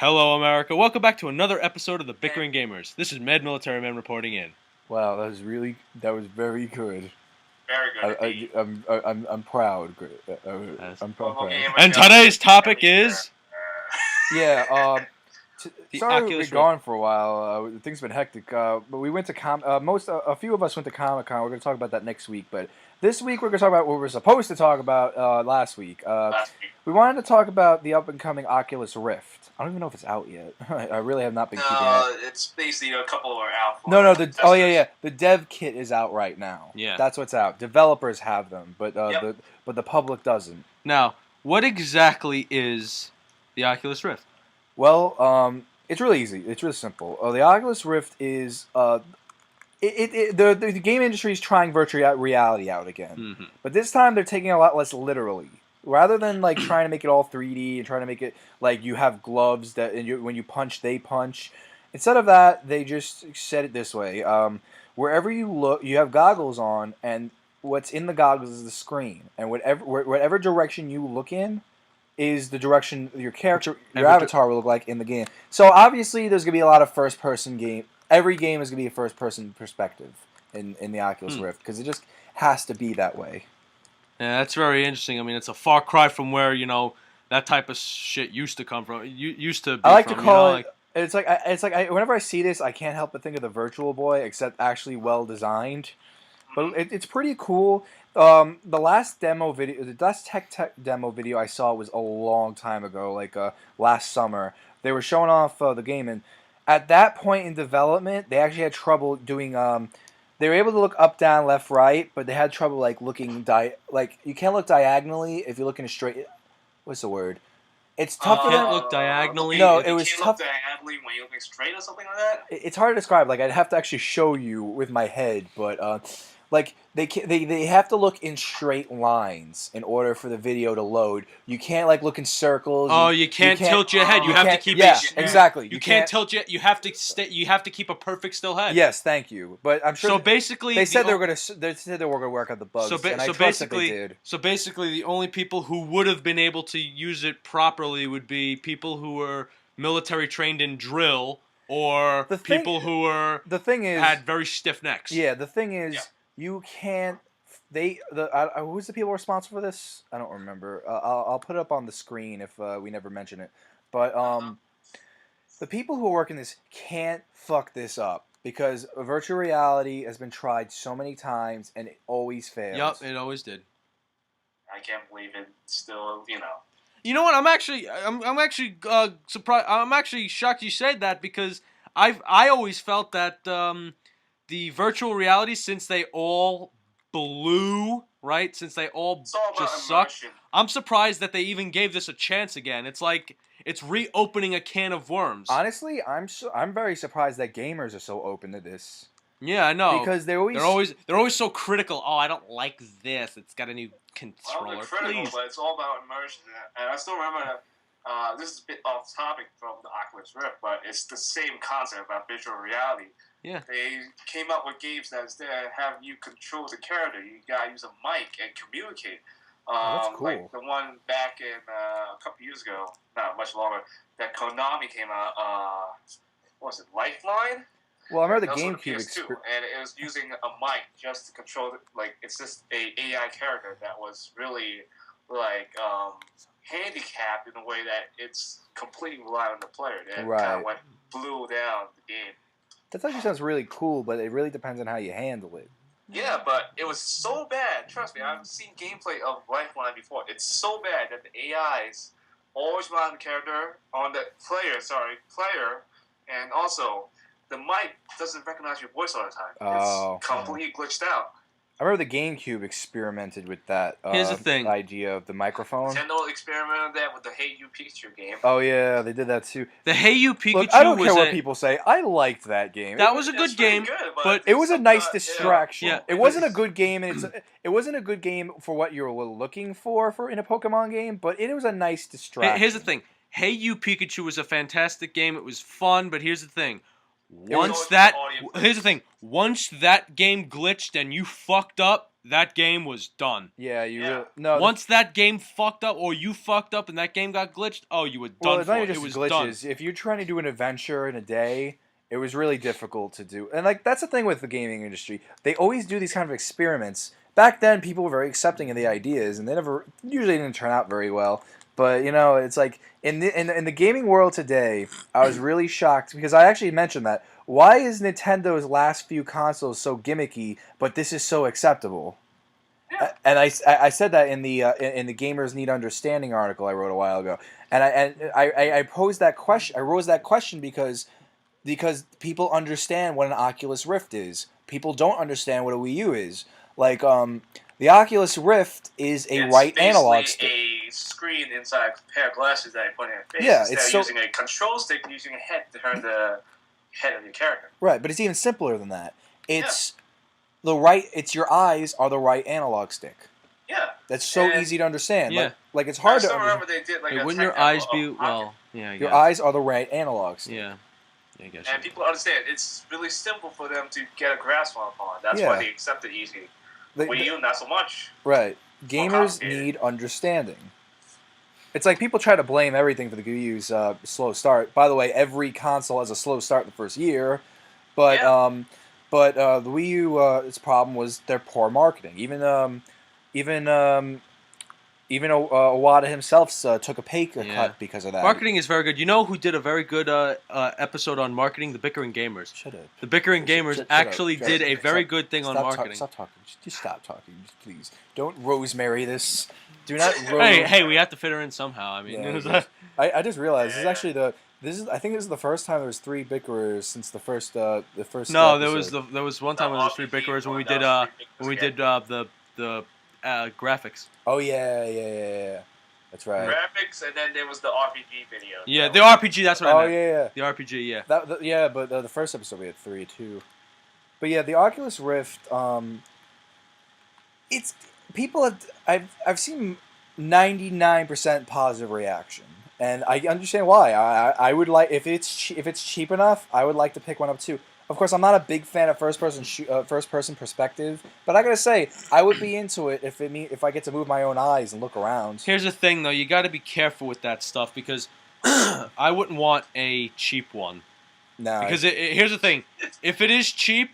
Hello, America. Welcome back to another episode of the Bickering Gamers. This is Med Military Man reporting in. Wow, that was very good. Very good. I'm proud. I'm proud. And today's topic is Yeah. The Sorry Oculus we've Rift. been gone for a while. Things have been hectic. But we went to a few of us went to Comic-Con. We're going to talk about that next week. But this week we're going to talk about what we were supposed to talk about last week. We wanted to talk about the up and coming Oculus Rift. I don't even know if it's out yet. I really have not been keeping it. It's basically a couple are out. No. The dev kit is out right now. Yeah. That's what's out. Developers have them, but Yep. the public doesn't. Now, what exactly is the Oculus Rift? Well, it's really easy. It's really simple. The Oculus Rift is the game industry is trying virtual reality out again, Mm-hmm. but this time they're taking it a lot less literally. Rather than like trying to make it all 3D and trying to make it like you have gloves that when you punch they punch, instead of that they just said it this way: wherever you look, you have goggles on, and what's in the goggles is the screen, and whatever direction you look in is the direction your avatar will look like in the game. So obviously there's gonna be a lot of first person game. Every game is gonna be a first person perspective in the Oculus Rift because it just has to be that way. Yeah, that's very interesting. I mean, it's a far cry from where, that type of shit used to come from. Used to be I like from, to call it. It's like whenever I see this, I can't help but think of the Virtual Boy, except actually well designed. But it's pretty cool. The last tech demo video I saw was a long time ago, like last summer. They were showing off the game, and at that point in development, they actually had trouble doing. They were able to look up, down, left, right, but they had trouble like looking like you can't look diagonally if you're looking straight. What's the word? It's tough. You can't look diagonally. No, it was you tough. Look diagonally when you're looking straight or something like that. It's hard to describe. Like I'd have to actually show you with my head, but like they have to look in straight lines in order for the video to load. You can't like look in circles. Oh, you can't tilt your head. You have to keep it. Exactly. You can't tilt your. You have to stay. You have to keep a perfect still head. Yes, thank you. But I'm sure. So basically, they said they were gonna work out the bugs. And I trust that they did. So basically, the only people who would have been able to use it properly would be people who were military trained in drill or people who were. The thing is, had very stiff necks. Yeah. The thing is. Yeah. You can't. Who's the people responsible for this? I don't remember. I'll put it up on the screen if we never mention it. But the people who are working this can't fuck this up because virtual reality has been tried so many times and it always fails. Yup, it always did. I can't believe it. Still, You know what? I'm actually surprised. I'm actually shocked you said that because I always felt that. The virtual reality, since they all blew, right? Since they all just sucked, I'm surprised that they even gave this a chance again. It's like it's reopening a can of worms. Honestly, I'm very surprised that gamers are so open to this. Yeah, I know. Because they're always so critical. Oh, I don't like this. It's got a new controller. Well, they're critical, but it's all about immersion. And I still remember this is a bit off topic from the Oculus Rift, but it's the same concept about virtual reality. Yeah. They came up with games that instead of having you control the character, you gotta use a mic and communicate. That's cool. Like the one back in a couple years ago, not much longer, that Konami came out. What was it, Lifeline? Well, I remember the GameCube and it was using a mic just to control. It's just a AI character that was really handicapped in a way that it's completely reliant on the player. That kind of blew down the game. That actually sounds really cool, but it really depends on how you handle it. Yeah, but it was so bad. Trust me, I've seen gameplay of Lifeline before. It's so bad that the AIs always rely on the character, on the player, and also the mic doesn't recognize your voice all the time. It's completely glitched out. I remember the GameCube experimented with that Here's the thing. idea of the microphone. Nintendo experimented that with the Hey You Pikachu game. Oh yeah, they did that too. The Hey You Pikachu. Look, I don't care what people say. I liked that game. That was a good game, but it was a nice distraction. Yeah. It wasn't a good game, and it wasn't a good game for what you were looking for in a Pokemon game. But it was a nice distraction. Here's the thing. Hey You Pikachu was a fantastic game. It was fun, but here's the thing. Once that game glitched and you fucked up, that game was done. Yeah, Yeah. really no. Once that game fucked up, or you fucked up and that game got glitched, oh, you were done Well, it's for. not even It just was glitches. done. If you're trying to do an adventure in a day, it was really difficult to do. And like that's the thing with the gaming industry. They always do these kind of experiments. Back then, people were very accepting of the ideas, and they never usually didn't turn out very well. But you know, it's like in the gaming world today, I was really shocked because I actually mentioned that. Why is Nintendo's last few consoles so gimmicky, but this is so acceptable? Yeah. And I said that in the Gamers Need Understanding article I wrote a while ago, and I posed that question. I rose that question because people understand what an Oculus Rift is. People don't understand what a Wii U is. Like the Oculus Rift is a It's right basically analog stick. a screen inside a pair of glasses that you put in your face. Yeah, Instead it's of so- using a control stick, using a head to turn the head of your character. Right, but it's even simpler than that. It's it's your eyes are the right analog stick. Yeah. That's so And- easy to understand. Yeah. Like it's I hard to still understand. remember they did like Hey, a wouldn't tech your demo eyes of be Pocket. well? Yeah, I Your guess. eyes are the right analog stick. Yeah, I guess. And people understand it's really simple for them to get a grasp on. That's Yeah. why they accept it easy. Wii U, not so much. Right. Gamers complicated. need understanding. It's like people try to blame everything for the Wii U's slow start. By the way, every console has a slow start the first year, but Yeah. the Wii U its problem was their poor marketing. Even Iwata himself took a pay Yeah. cut because of that. Marketing is very good. You know who did a very good episode on marketing? The Bickering Gamers. Shut up. The Bickering Gamers Shut up. actually Shut did up. a very Stop- good thing on Stop marketing. stop talking. Just stop talking, please. Don't rosemary this. Do not. Hey, we have to fit her in somehow. I mean, Yeah, it was it is. I just realized this is Yeah. actually I think this is the first time there was 3 Bickerers since the first no. episode. There was one time when there was 3 Bickerers when we did the graphics. Oh yeah. That's right. Graphics, and then there was the RPG video. Yeah, the RPG. That's what I Oh meant. yeah. The RPG. Yeah. But the first episode we had 3 too. But yeah, the Oculus Rift. It's people have I've seen 99% positive reaction, and I understand why. I would like if it's cheap enough, I would like to pick one up too. Of course, I'm not a big fan of first person perspective, but I gotta say I would be into it if I get to move my own eyes and look around. Here's the thing, though. You got to be careful with that stuff because I wouldn't want a cheap one. No, Because here's the thing: if it is cheap,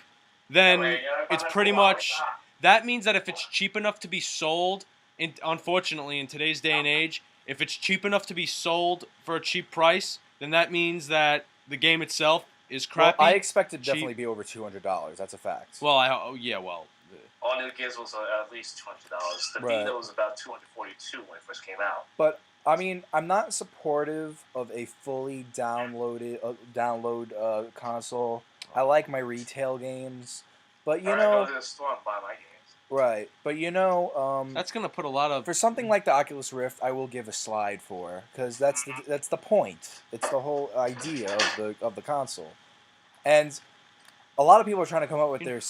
then it's pretty much. That means that if it's cheap enough to be sold, unfortunately, in today's day and age, if it's cheap enough to be sold for a cheap price, then that means that the game itself is crappy. I expect it to cheap. definitely be over $200. That's a fact. Well, All new games was at least $200. The Right. Vita was about $242 when it first came out. But I mean, I'm not supportive of a fully download console. I like my retail games, but you I know, go to the store and buy my games. right? But you know, that's gonna put a lot of. for something like the Oculus Rift, I will give a slide for because that's the point. It's the whole idea of the console, and a lot of people are trying to come up with their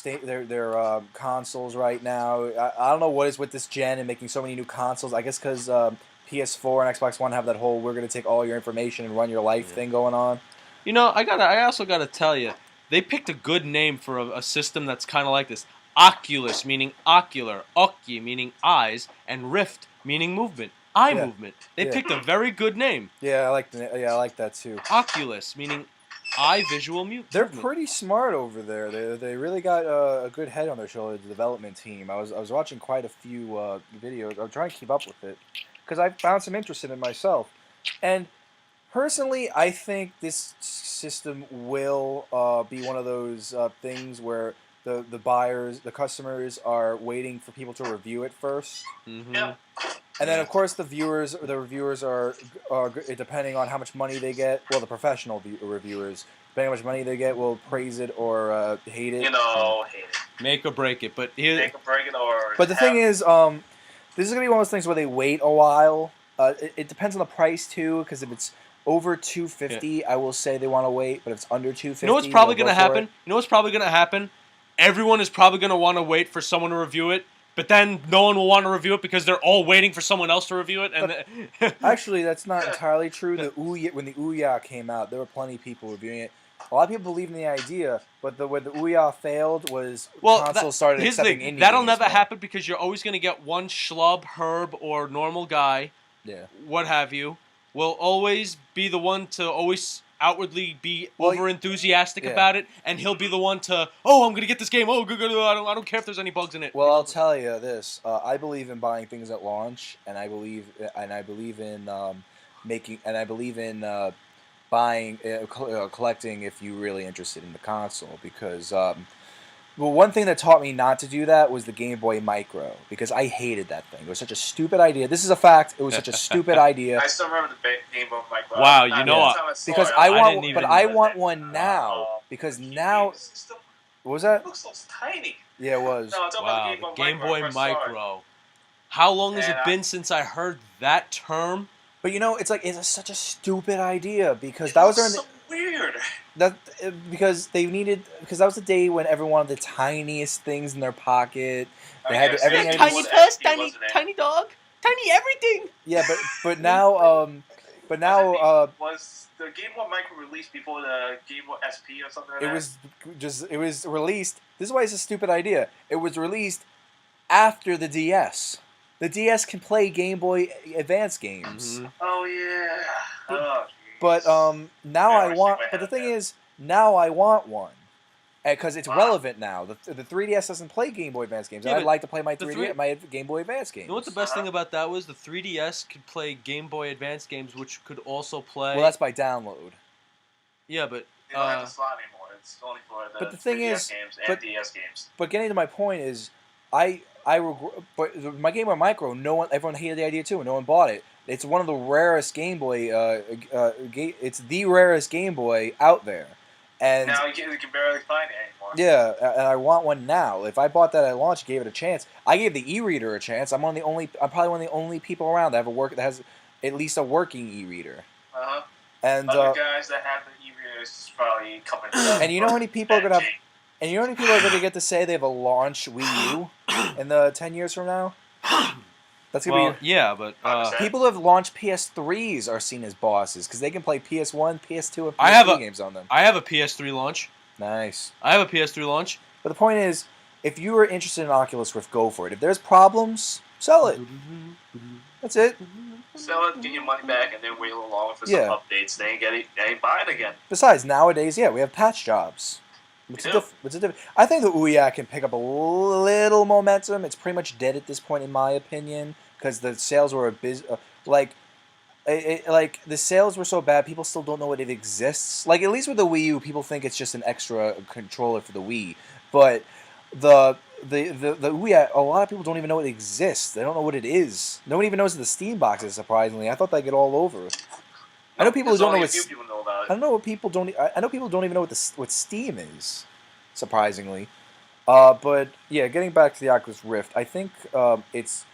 consoles right now. I don't know what is with this gen and making so many new consoles. I guess because PS4 and Xbox One have that whole "we're gonna take all your information and run your life" thing going on. You know, I also gotta tell you, they picked a good name for a system that's kind of like this. Oculus meaning ocular, occhi meaning eyes, and Rift meaning movement, eye Yeah. movement. They Yeah. picked a very good name. Yeah, I like that too. Oculus meaning eye visual They're movement. pretty smart over there. They really got a good head on their shoulder. The development team. I was watching quite a few videos. I'm trying to keep up with it because I found some interest in it myself. And personally, I think this system will be one of those things where the customers are waiting for people to review it first. Mm-hmm. Yeah. And then, of course, the reviewers are depending on how much money they get. Well, the professional reviewers, depending on how much money they get, will praise it or hate it. You know, hate it. Make or break it, but here, Make or break it or. But the thing is, this is gonna be one of those things where they wait a while. It depends on the price too, because if it's over $250, I will say they want to wait. But if it's under $250, you know what's probably they'll gonna go for happen? it. You know what's probably gonna happen? Everyone is probably gonna want to wait for someone to review it, but then no one will want to review it because they're all waiting for someone else to review it. And Actually, that's not entirely true. When the Ouya came out, there were plenty of people reviewing it. A lot of people believe in the idea, but where the Ouya failed was Well, consoles started here's the accepting thing. indie That'll games never more. happen because you're always going to get one schlub, herb, or normal guy, Yeah. what have you, will always be the one to always outwardly be Well, over enthusiastic yeah. about it, and he'll be the one to, oh, I'm going to get this game. Oh, good. I don't care if there's any bugs in it. Well, I'll tell you this: I believe in buying things at launch, and I believe in making, and I believe in buying, collecting if you're really interested in the console. Because well, one thing that taught me not to do that was the Game Boy Micro, because I hated that thing. It was such a stupid idea. This is a fact. It was such a stupid idea. I still remember the Game Boy Micro. Wow, you know what? Because I I didn't even- want one now. Because now, what was that? It looks so tiny. Yeah, it was. No, I'm talking Wow, about the Game Boy I first saw it. Micro. How long has it And been since I heard that term? But you know, it's like such a stupid idea because It that was looks during so weird. because they needed because that was the day when everyone wanted the tiniest things in their pocket. They had guess, everything. yeah, had to tiny be- purse, tiny- tiny dog, tiny everything. Yeah, but now Was the Game Boy Micro released before the Game Boy SP or something like that? it was released. This is why it's a stupid idea. It was released after the DS. The DS can play Game Boy Advance games. Mhm. Oh yeah. Oh, jeez. But now Yeah, I I wish want. they But the had thing that. is, now I want one, because it's Wow. relevant now. The 3DS doesn't play Game Boy Advance games. Yeah, I'd but like to play my the 3DS, my Game Boy Advance games. You know what the best Uh-huh. thing about that was? The 3DS could play Game Boy Advance games, which could also play. Well, that's by download. yeah, but They don't have the slot anymore. It's only for the But the thing 3DS is- games but- and DS games. But getting to my point is, but my Game Boy Micro, everyone hated the idea too, and no one bought it. It's one of the rarest Game Boy. It's the rarest Game Boy out there, and Now you can barely find it anymore. yeah, and I want one now. If I bought that at launch, gave it a chance. I gave the e-reader a chance. I'm probably one of the only people around that that has at least a working e-reader. Uh-huh. And Other guys that have the e-readers probably coming. and you know how many people are gonna have, and you know how many people are gonna get to say they have a launch Wii U in the 10 years from now? That's gonna well, be. yeah, but People who have launched PS3s are seen as bosses because they can play PS1, PS2, and I have PS3 games on them. I have a PS3 launch. Nice. I have a PS3 launch. But the point is, if you are interested in Oculus Rift, go for it. If there's problems, sell it. That's it. Sell it, get your money back, and then wait a little longer for Yeah. some updates. Then buy it again. Besides, nowadays, yeah, we have patch jobs. We do. I think the Ouya can pick up a little momentum. It's pretty much dead at this point, in my opinion, because the sales were like the sales were so bad. People still don't know what it exists. Like at least with the Wii U, people think it's just an extra controller for the Wii. But the Ouya, a lot of people don't even know it exists. They don't know what it is. No one even knows the Steam box is. Surprisingly, I thought they'd get all over. I know people who There's don't know only a what. few people know about I it. don't know what people don't. I know people don't even know what Steam is. Surprisingly, but yeah, getting back to the Oculus Rift, I think it's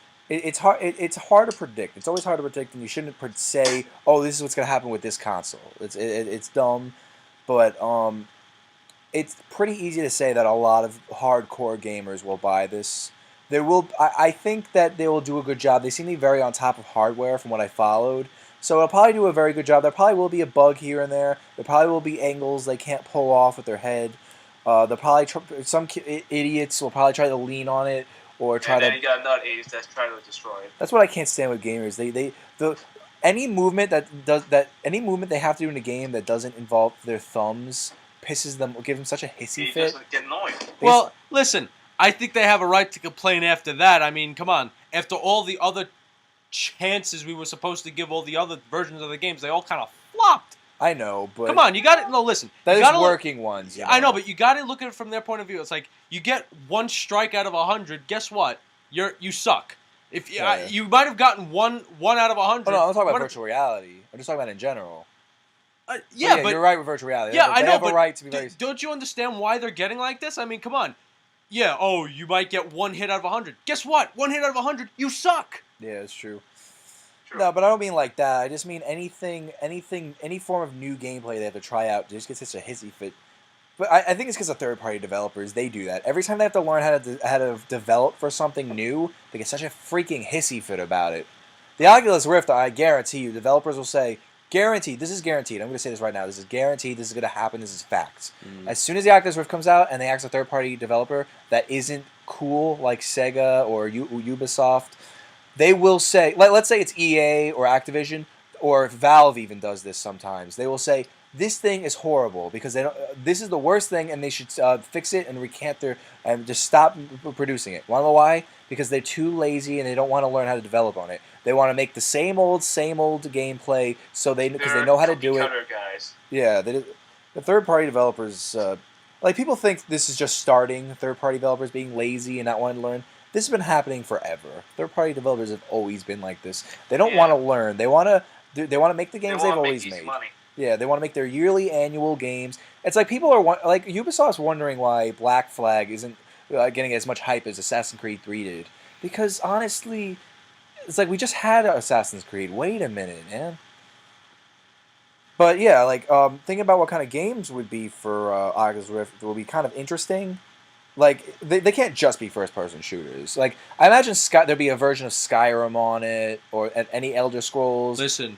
hard. It's hard to predict. It's always hard to predict, and you shouldn't say, "Oh, this is what's going to happen with this console." It's dumb, but it's pretty easy to say that a lot of hardcore gamers will buy this. There will. I think that they will do a good job. They seem to be very on top of hardware from what I followed. So it'll probably do a very good job. There probably will be a bug here and there. There probably will be angles they can't pull off with their head. They'll probably idiots will probably try to lean on it or try And then to. you got nut idiots that's trying to destroy it. That's what I can't stand with gamers. Any movement any movement they have to do in a game that doesn't involve their thumbs gives them such a hissy You fit. just get annoyed. Well, listen, I think they have a right to complain after that. I mean, come on. After all the other chances we were supposed to give all the other versions of the games, they all kind of flopped. I know, but Come on, you got it. No, listen. that you is gotta look- working ones. I know, but you got to look at it from their point of view. It's like you get one strike out of 100. Guess what? You suck. If Yeah. you might have gotten one out of 100. Oh, no, I'm talking about What- virtual reality. I'm just talking about in general. yeah, but you're right with virtual reality. yeah, they I know, have but a right to be very. don't you understand why they're getting like this? I mean, come on. Yeah. Oh, you might get one hit out of 100. Guess what? One hit out of 100, you suck. Yeah, it's true. True. No, but I don't mean like that. I just mean any form of new gameplay they have to try out just gets such a hissy fit. But I think it's because of third-party developers. They do that. Every time they have to learn how to develop for something new, they get such a freaking hissy fit about it. The Oculus Rift, I guarantee you, developers will say, Guaranteed. This is guaranteed. I'm going to say this right now. This is guaranteed. This is going to happen. This is facts. As soon as the Oculus Rift comes out and they ask a third-party developer that isn't cool like Sega or Ubisoft, they will say, let's say it's EA or Activision, or Valve even does this sometimes. They will say, this thing is horrible because this is the worst thing, and they should fix it and recant and just stop producing it. Want to know why? Because they're too lazy and they don't want to learn how to develop on it. They want to make the same old gameplay because they know how to do it. Guys. Yeah, the third-party developers, like people think this is just starting. Third-party developers being lazy and not wanting to learn. This has been happening forever. Third-party developers have always been like this. They don't want to learn. They want to make the games they've always made. Money. Yeah, they want to make their yearly annual games. It's like people are like Ubisoft's wondering why Black Flag isn't getting as much hype as Assassin's Creed 3 did. Because honestly, it's like we just had Assassin's Creed. Wait a minute, man. But yeah, like thinking about what kind of games would be for Oculus Rift will be kind of interesting. Like they can't just be first-person shooters. Like I imagine there'd be a version of Skyrim on it, or any Elder Scrolls. Listen,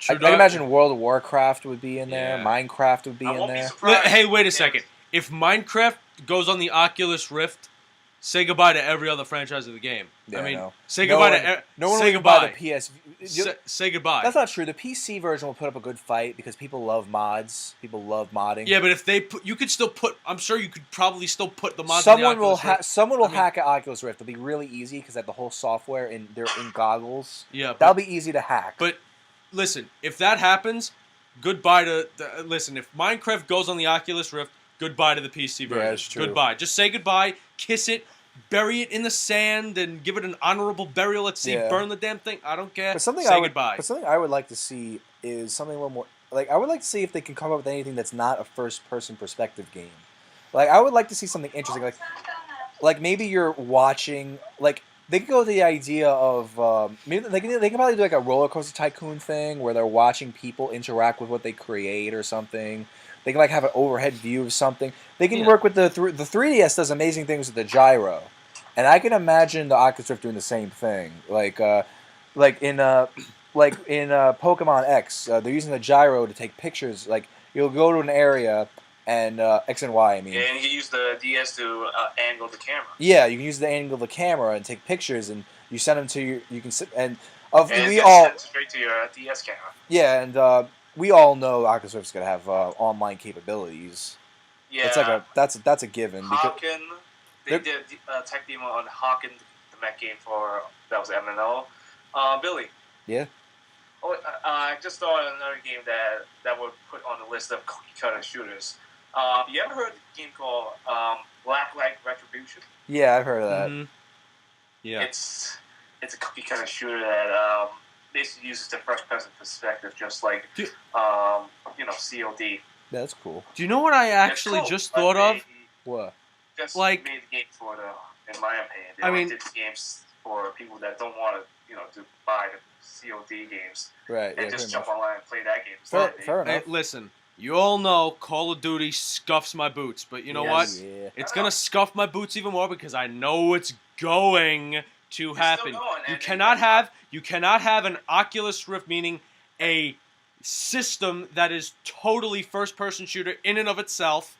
I imagine World of Warcraft would be in there. Minecraft would be in there. Hey, wait a second. If Minecraft goes on the Oculus Rift, say goodbye to every other franchise of the game. Yeah, I mean, no. say goodbye to. No one say will goodbye. buy the PS. Say goodbye. That's not true. The PC version will put up a good fight because people love mods. People love modding. Yeah, but if they put, you could still put. I'm sure you could probably still put the mods. Someone on the Oculus Rift. Someone will hack an Oculus Rift. It'll be really easy because they have the whole software and they're in goggles. Yeah, that'll be easy to hack. But listen, if that happens, goodbye to. Listen, if Minecraft goes on the Oculus Rift, goodbye to the PC version. Yeah, that's true. Goodbye. Just say goodbye. Kiss it. Bury it in the sand and give it an honorable burial at sea. Yeah. Burn the damn thing. I don't care. But goodbye. But something I would like to see is something a little more. Like I would like to see if they can come up with anything that's not a first-person perspective game. Like I would like to see something interesting. Like maybe you're watching. Like they could go with the idea of maybe they can probably do like a roller coaster tycoon thing where they're watching people interact with what they create or something. They can like have an overhead view of something. They can work with the 3DS does amazing things with the gyro, and I can imagine the Oculus Rift doing the same thing. Like in Pokemon X, they're using the gyro to take pictures. Like you'll go to an area and X and Y. I mean, yeah, and you can use the DS to angle the camera. Yeah, you can use the angle of the camera and take pictures, and you send them to your. You can and we all send straight to your DS camera. Yeah, and we all know Oculus Rift's gonna have online capabilities. Yeah, it's like that's a given. Hawken, they did a tech demo on Hawken, the mech game that was MMO. Billy. Yeah. Oh, I just thought of another game that would put on the list of cookie cutter shooters. You ever heard of a game called Black Light Retribution? Yeah, I've heard of that. Mm-hmm. Yeah. It's a cookie cutter shooter that basically uses the first person perspective, just like COD. Yeah, that's cool. Do you know what I actually just thought of? What? Just like made the game for in my opinion, they did the games for people that don't want to buy the COD games, right? And just jump online and play that game. Fair enough. Hey, listen, you all know Call of Duty scuffs my boots, but you know what? Yeah. It's gonna scuff my boots even more because I know it's going to happen. You cannot have an Oculus Rift, meaning a system that is totally first-person shooter in and of itself,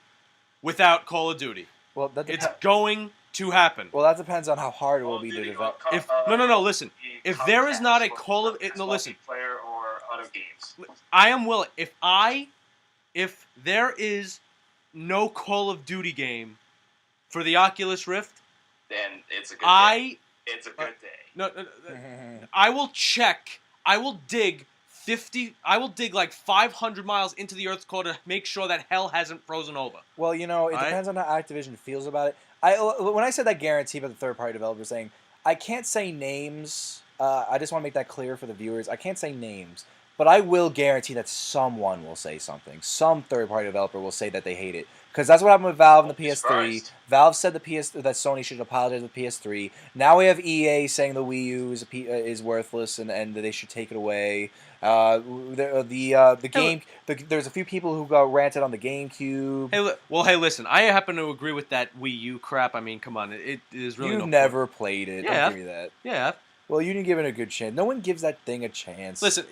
without Call of Duty. Well, it's going to happen. Well, that depends on how hard it will be to develop. No, listen. If there is not a Call of listen. Player or other games. I am willing. If there is no Call of Duty game for the Oculus Rift, then it's a good day. It's a good day. No, I will check. I will dig like 500 miles into the Earth's core to make sure that hell hasn't frozen over. Well, it depends on how Activision feels about it. When I said that guarantee about the third-party developer saying, I can't say names. I just want to make that clear for the viewers. I can't say names, but I will guarantee that someone will say something. Some third-party developer will say that they hate it. Because that's what happened with Valve and the PS3. Christ. Valve said that Sony should apologize to the PS3. Now we have EA saying the Wii U is worthless and that they should take it away. The game. There's a few people who got ranted on the GameCube. Hey, listen. I happen to agree with that Wii U crap. I mean, come on, it is really. You've never played it. Yeah, Don't give me that. Yeah, Well, you didn't give it a good chance. No one gives that thing a chance. Listen,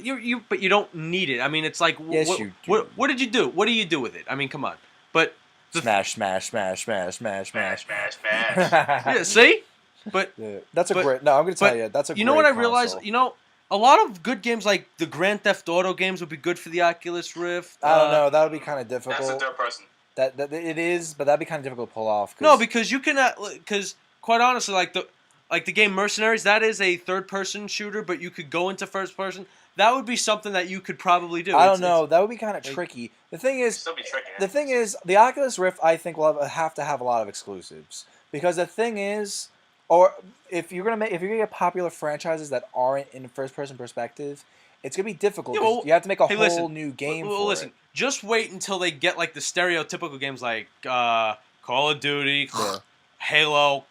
but you don't need it. I mean, it's like, Yes, you do. What did you do? What do you do with it? I mean, come on. But Smash, smash, smash, smash, smash, Smash, smash. smash, smash. yeah, see, but Yeah, that's a but- great. No, I'm gonna tell but you, that's a. you know great what I realized? console. You know, a lot of good games like the Grand Theft Auto games would be good for the Oculus Rift. I don't know. That would be kind of That's a difficult. third person. That it is, but that'd be kind of difficult to pull off. No, because you can, because quite honestly, like the game Mercenaries, that is a third-person shooter, but you could go into first-person. That would be something that you could probably do. I don't know. That would be kind of like- tricky. The thing is, Still be tricky. the thing is, the Oculus Rift, I think, will have to have a lot of exclusives because the thing is, or if you're gonna get popular franchises that aren't in first-person perspective, it's gonna be difficult. Yeah, 'cause well, you have to make a hey, whole listen. new game Well, for listen, it. just wait until they get like the stereotypical games like Call of Duty, Yeah. Halo.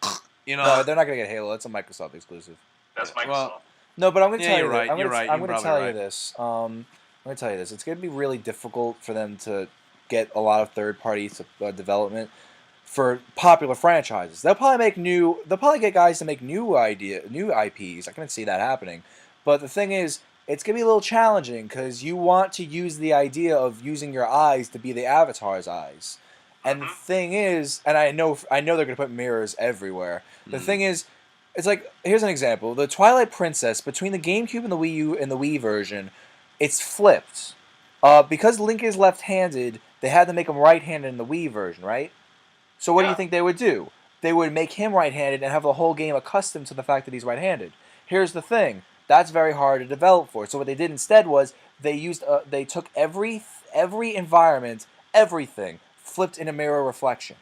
You know, No, they're not gonna get Halo. It's a Microsoft exclusive. That's Microsoft. well, No, but I'm gonna Yeah, tell you're you. right, I'm you're gonna, right, I'm you're gonna probably tell you right. this. I'm gonna tell you this. It's gonna be really difficult for them to get a lot of third-party development for popular franchises. They'll probably get guys to make new IPs. I can see that happening. But the thing is, it's gonna be a little challenging because you want to use the idea of using your eyes to be the avatar's eyes. And the thing is, and I know they're gonna put mirrors everywhere. The thing is, it's like, here's an example: the Twilight Princess between the GameCube and the Wii U and the Wii version, it's flipped. Because Link is left-handed, they had to make him right-handed in the Wii version, right? So what do you Yeah. think they would do? They would make him right-handed and have the whole game accustomed to the fact that he's right-handed. Here's the thing: that's very hard to develop for. So what they did instead was they took every environment, everything, flipped in a mirror reflection.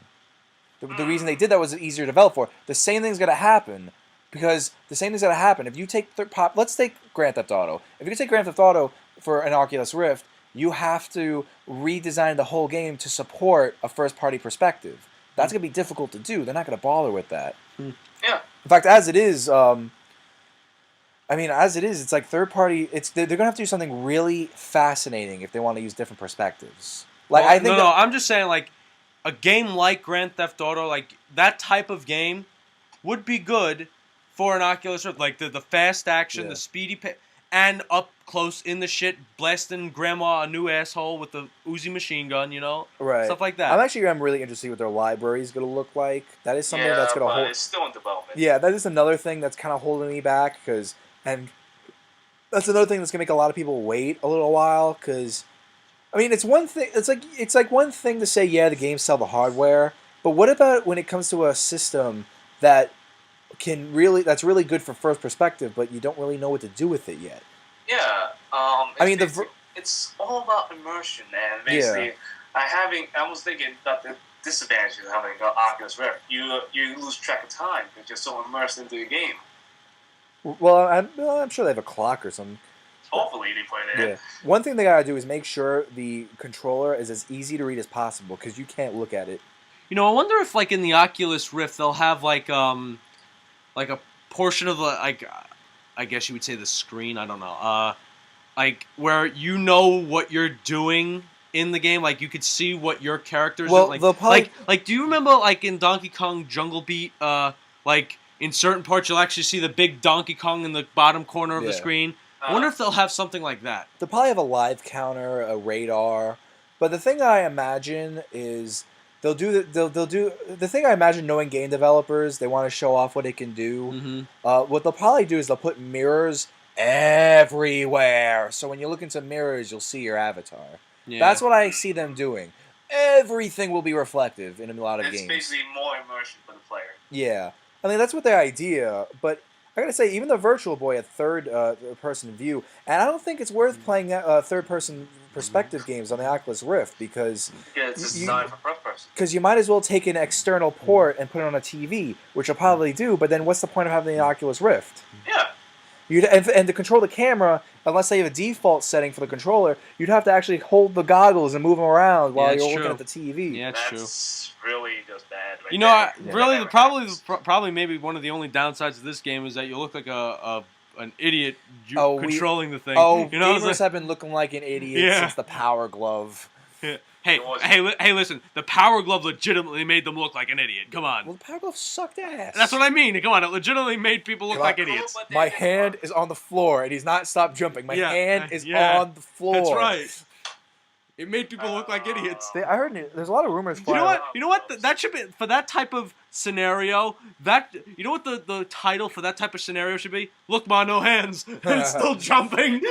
The reason they did that was easier to develop for. The same thing's gonna happen. Because the same thing's gonna happen if you take let's take Grand Theft Auto. If you take Grand Theft Auto for an Oculus Rift, you have to redesign the whole game to support a first-party perspective. That's gonna be difficult to do. They're not gonna bother with that. Yeah. In fact, as it is, it's like third-party. They're gonna have to do something really fascinating if they want to use different perspectives. Like well, I think no, I'm just saying like a game like Grand Theft Auto, like that type of game, would be good for an Oculus Rift, like the fast action, Yeah. the speedy and up close in the shit, blasting grandma a new asshole with the Uzi machine gun, you know, right. stuff like that. I'm really interested to see what their library is gonna look like. That is something Yeah, that's gonna but hold. it's still in development. Yeah, that is another thing that's kind of holding me back and that's another thing that's gonna make a lot of people wait a little while because, I mean, it's one thing. It's like one thing to say, yeah, the games sell the hardware, but what about when it comes to a system that's really good for first perspective, but you don't really know what to do with it yet? Yeah. It's all about immersion, man. Basically, I was thinking that the disadvantage of having an Oculus Rift, you lose track of time because you're so immersed into the game. Well, I'm sure they have a clock or something. Hopefully, they put it in. Yeah. One thing they gotta do is make sure the controller is as easy to read as possible because you can't look at it. You know, I wonder if like in the Oculus Rift they'll have like a portion of the like, I guess you would say the screen. I don't know. Like where you know what you're doing in the game, like you could see what your characters. Well, like, they'll probably like do you remember like in Donkey Kong Jungle Beat, like in certain parts you'll actually see the big Donkey Kong in the bottom corner of the Yeah. screen. I wonder if they'll have something like that. They'll probably have a live counter, a radar. But the thing that I imagine is they'll do the thing I imagine knowing game developers, they want to show off what it can do. Mm-hmm. What they'll probably do is they'll put mirrors everywhere. So when you look into mirrors, you'll see your avatar. Yeah. That's what I see them doing. Everything will be reflective in a lot of It's games. basically more immersion for the player. Yeah. I mean, that's what their idea, but I gotta say, even the Virtual Boy, a third-person view, and I don't think it's worth playing third-person perspective games on the Oculus Rift because Yeah, it's designed for first person. you might as well take an external port and put it on a TV, which you'll probably do, but then what's the point of having the Oculus Rift? Yeah. And to control the camera, unless they have a default setting for the controller, you'd have to actually hold the goggles and move them around while it's you're looking true. at the TV. Yeah, it's true. That's really just bad. Right You know, there. really, Never happens. probably maybe one of the only downsides of this game is that you look like an idiot controlling the thing. Oh, you know what I'm gamers saying? have been looking like an idiot Yeah. since the Power Glove. Hey, listen. The Power Glove legitimately made them look like an idiot. Come on. Well, the Power Glove sucked ass. That's what I mean. Come on. It legitimately made people look like idiots. My hand is on the floor, and he's not stopped jumping. My hand is yeah. on the floor. That's right. It made people look like idiots. I heard there's a lot of rumors. You know what? That should be for that type of scenario. You know what the title for that type of scenario should be? Look, ma, no hands, and it's still jumping.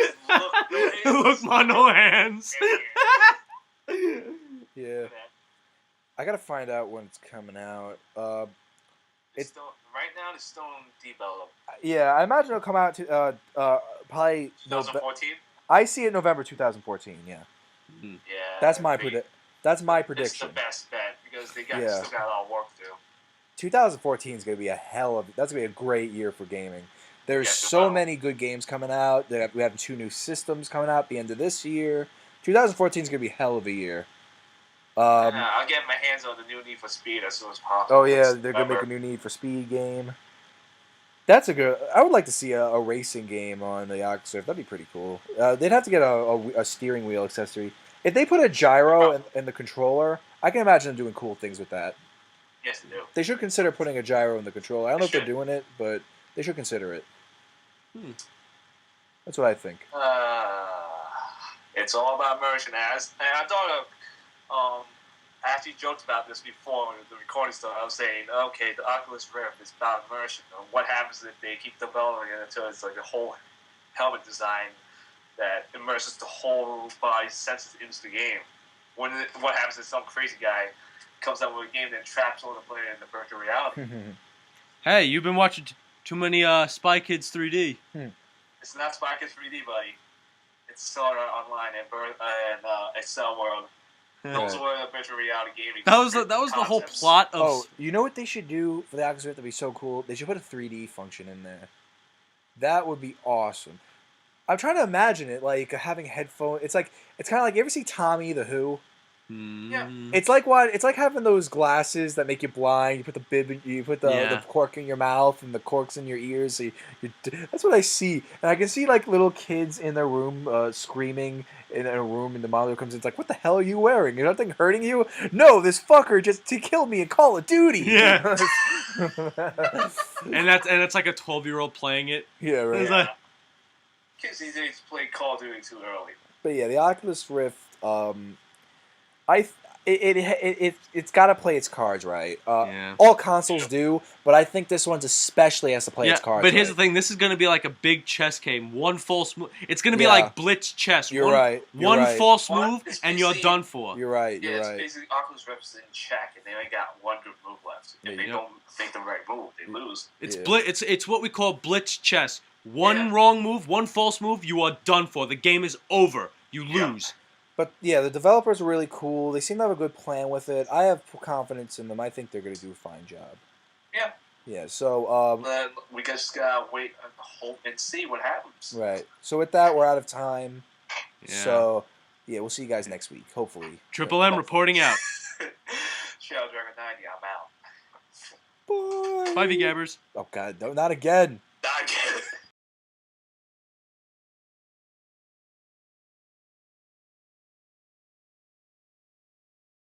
Look, ma, no hands. Yeah. I gotta find out when it's coming out. It's still, right now it's still in develop. Yeah, I imagine it'll come out to probably 2014. I see it November 2014. Yeah. Yeah. That's my That's my prediction. It's the best bet because they still got a lot of work to do. 2014 is gonna be that's gonna be a great year for gaming. There's so many good games coming out. We have 2 new systems coming out at the end of this year. 2014 is gonna be a hell of a year. I'll get my hands on the new Need for Speed as soon as possible. Oh yeah, they're gonna make a new Need for Speed game. That's a good. I would like to see a racing game on the Oculus Rift. That'd be pretty cool. They'd have to get a steering wheel accessory. If they put a gyro in the controller, I can imagine them doing cool things with that. Yes, they do. They should consider putting a gyro in the controller. I don't know if they're doing it, but they should consider it. That's what I think. It's all about immersion. And I thought I actually joked about this before when the recording started. I was saying, okay, the Oculus Rift is about immersion. What happens if they keep developing it until it's like a whole helmet design that immerses the whole body's senses into the game? What happens if some crazy guy comes out with a game that traps all the player in the virtual reality? Hey, you've been watching too many Spy Kids 3D. It's not Spy Kids 3D, buddy. It's Solar Online and Excel World. Those were the virtual reality gaming. That was the whole plot of. Oh, you know what they should do for the Oculus Rift? That'd be so cool. They should put a 3D function in there. That would be awesome. I'm trying to imagine it like having headphones. It's kind of like you ever see Tommy the Who? Yeah. It's like having those glasses that make you blind. You put the bib, you put the cork in your mouth and the corks in your ears. So that's what I see, and I can see like little kids in their room screaming in a room, and the monitor comes in. It's like, what the hell are you wearing? Is nothing hurting you? No, this fucker just to kill me in Call of Duty. Yeah. and that's like a 12-year-old playing it. Yeah, right. Kids these days play Call of Duty too early. But yeah, the Oculus Rift. It's got to play its cards right. All consoles do, but I think this one's especially has to play its cards. But here's right. the thing: this is going to be like a big chess game. One false move, it's going to be like Blitz chess. You're right. One false move, and you're done for. You're right. Yeah, it's basically Oculus Rift is in check, and they only got one good move left. If they don't make the right move, they lose. It's what we call Blitz chess. One wrong move, one false move, you are done for. The game is over. You lose. But yeah, the developers are really cool. They seem to have a good plan with it. I have confidence in them. I think they're going to do a fine job. Yeah. Yeah. So we just gotta wait and hope and see what happens. Right. So with that, we're out of time. Yeah. So yeah, we'll see you guys next week. Hopefully. Triple M reporting out. Shadow Dragon 90. I'm out. Bye. Bye, V-Gabbers. Oh God, no, not again.